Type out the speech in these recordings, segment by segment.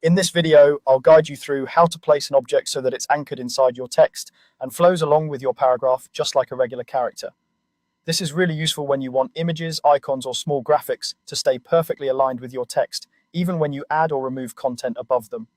In this video, I'll guide you through how to place an object so that it's anchored inside your text and flows along with your paragraph just like a regular character. This is really useful when you want images, icons, or small graphics to stay perfectly aligned with your text, even when you add or remove content above them.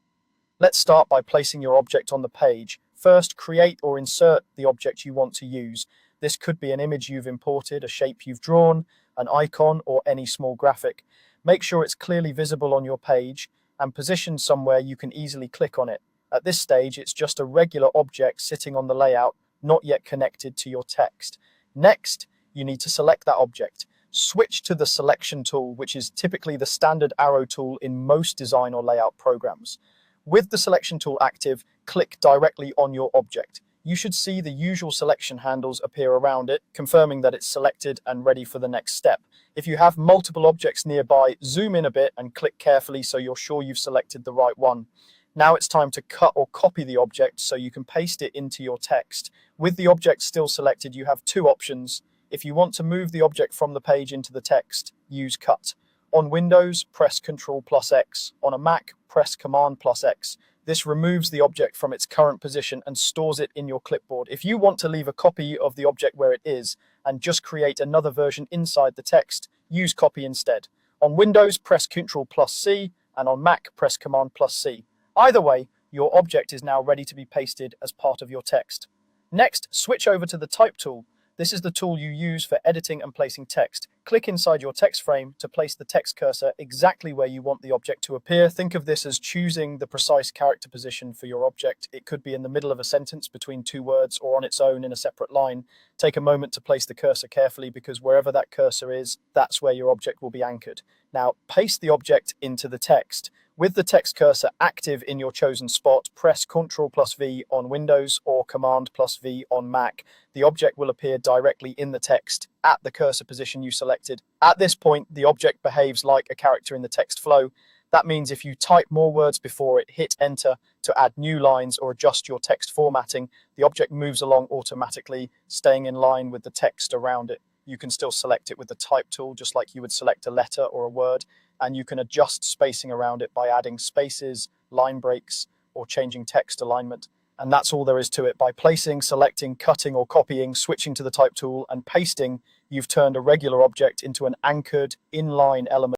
Let's start by placing your object on the page. First, create or insert the object you want to use. This could be an image you've imported, a shape you've drawn, an icon, or any small graphic. Make sure it's clearly visible on your page and positioned somewhere you can easily click on it. At this stage, it's just a regular object sitting on the layout, not yet connected to your text. Next, you need to select that object. Switch to the selection tool, which is typically the standard arrow tool in most design or layout programs. With the selection tool active, click directly on your object. You should see the usual selection handles appear around it, confirming that it's selected and ready for the next step. If you have multiple objects nearby, zoom in a bit and click carefully so you're sure you've selected the right one. Now it's time to cut or copy the object so you can paste it into your text. With the object still selected, you have two options. If you want to move the object from the page into the text, use Cut. On Windows, press Ctrl+X. On a Mac, press Command+X. This removes the object from its current position and stores it in your clipboard. If you want to leave a copy of the object where it is and just create another version inside the text, use Copy instead. On Windows, press Ctrl+C, and on Mac, press Command+C. Either way, your object is now ready to be pasted as part of your text. Next, switch over to the Type tool. This is the tool you use for editing and placing text. Click inside your text frame to place the text cursor exactly where you want the object to appear. Think of this as choosing the precise character position for your object. It could be in the middle of a sentence between two words or on its own in a separate line. Take a moment to place the cursor carefully because wherever that cursor is, that's where your object will be anchored. Now, paste the object into the text. With the text cursor active in your chosen spot, press Ctrl+V on Windows or Command+V on Mac. The object will appear directly in the text at the cursor position you selected. At this point, the object behaves like a character in the text flow. That means if you type more words before it, hit Enter to add new lines or adjust your text formatting, the object moves along automatically, staying in line with the text around it. You can still select it with the Type tool, just like you would select a letter or a word, and you can adjust spacing around it by adding spaces, line breaks, or changing text alignment. And that's all there is to it. By placing, selecting, cutting, or copying, switching to the Type tool, and pasting, you've turned a regular object into an anchored, inline element